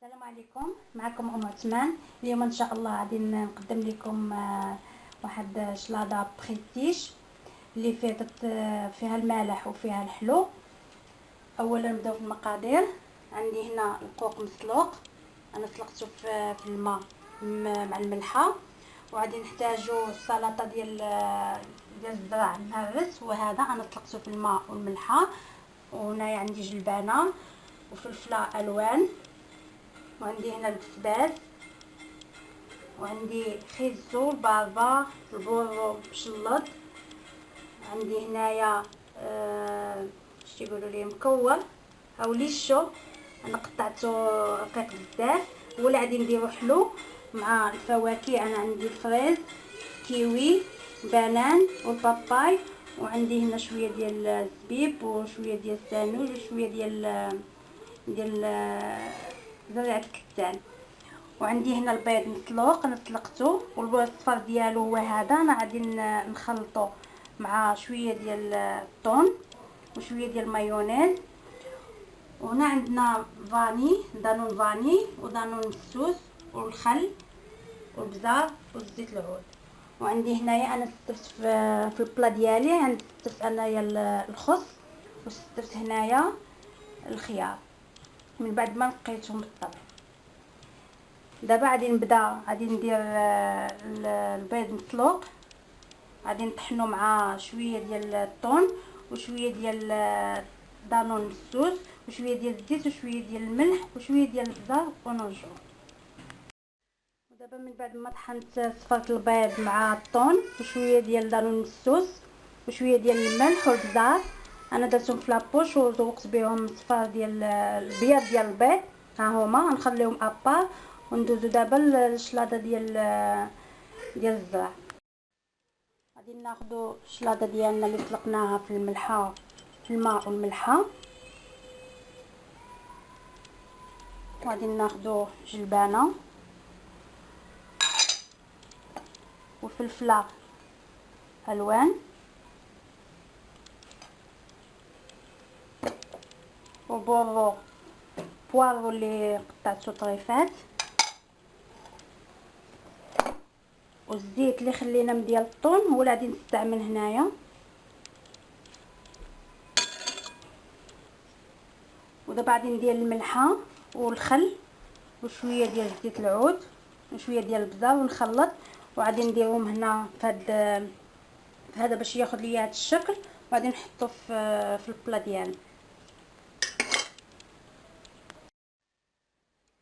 السلام عليكم، معكم ام عثمان. اليوم ان شاء الله غادي نقدم لكم واحد شلاضه بريستيج اللي فيها المالح وفيها الحلو. اولا نبداو في المقادير. عندي هنا الكوك مسلوق، انا سلقته في الماء مع الملحه. وغادي نحتاجو السلطه ديال الزرع المهرس، وهذا انا سلقته في الماء والملحه. وهنايا عندي جلبانه وفلفله الوان، وعندي هنا البسباس، وعندي خيزو، البابا، البورو مشلط. عندي هنايا اش يقولوا ليه مكور او ليشو، انا قطعته رقيق بزاف. هو اللي غادي نديرو حلو مع الفواكه. انا عندي الفريز، كيوي، بنان والباباي، وعندي هنا شويه ديال الزبيب وشويه ديال السانوج وشويه ديال زريعه الكتان. وعندي هنا البيض مسلوق انا سلقته، والصفر ديالو هو هذا. انا غادي نخلطه مع شويه ديال الثوم وشويه ديال المايونيز. وهنا عندنا فاني، دانون فاني ودانون مسوس والخل والبزار والزيت العود. وعندي هنايا انا سترت في البلا ديالي، عندي سترت انايا الخس، وسترت هنايا الخيار من بعد ما نقيتهم بالطبع. دابا غادي ندير البيض مسلوق، غادي نطحنو مع شويه ديال الثوم وشويه ديال دانون مسوس وشويه ديال الزيت وشويه ديال الملح وشويه ديال البزار ونرجعو. ودابا من بعد ما طحنت صفرت البيض مع الثوم وشويه ديال دانون مسوس وشويه ديال الملح والبزار، انا درتهم في لابوش وذوقت بهم الصفار ديال البياض ديال البيض. ها هما نخليهم ابار، وندوزو دابا للشلاضه ديال الزرع. غادي ناخذوا الشلاضه ديالنا اللي سلقناها في الماء والملحه، وغادي ناخذوا جلبانه وفلفله الوان بوارو اللي قطعته طريفات، والزيت اللي خلينا من ديال الثوم هو اللي غادي نستعمل هنايا. ودابا غادي ندير الملحه والخل وشويه ديال زيت العود وشويه ديال البزار ونخلط، وغادي نديرهم هنا في هذا باش ياخذ ليا هذا الشكل، وغادي نحطو في البلا ديالنا.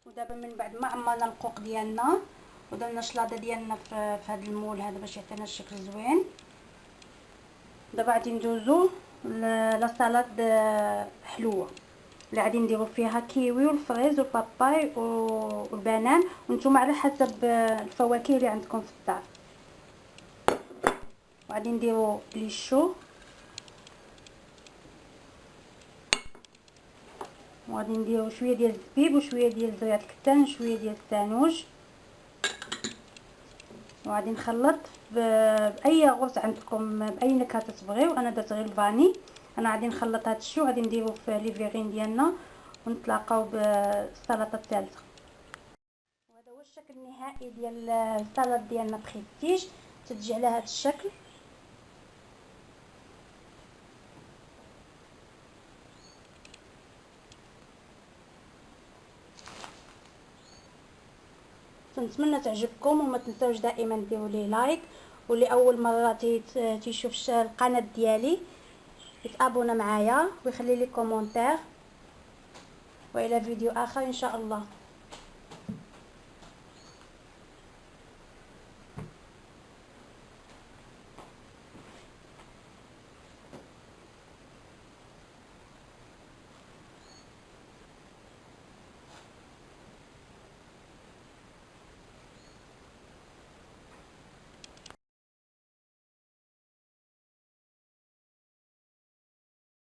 ودابا من بعد ما عمرنا القوق ديالنا ودرنا الشلاضه ديالنا في هذا المول هذا باش يعطينا الشكل زوين، دابا غادي ندوزو لاصالاد حلوه اللي غادي نديرو فيها كيوي والفريز والباباي والبنان، وانتم على حسب الفواكه اللي عندكم في الدار. وغادي نديرو ليشو، وغادي نديرو شويه ديال الزبيب وشويه ديال زريعه الكتان وشويه ديال السانوج، وغادي نخلط باي غوص عندكم باي نكهه تبغيو. انا درت غير الفاني. انا غادي نخلط هذا الشيء وغادي نديرو في لي فيغين ديالنا ونتلاقاو بالسلطه الثالثه. وهذا هو الشكل النهائي ديال السلطه ديالنا بريستيج، تجي على هذا الشكل. نتمنى تعجبكم، وما تنساوش دائما ديروا لي لايك، واللي اول مره تيشوف القناه ديالي يتابونا معايا ويخلي لي كومونتير، والى فيديو اخر ان شاء الله.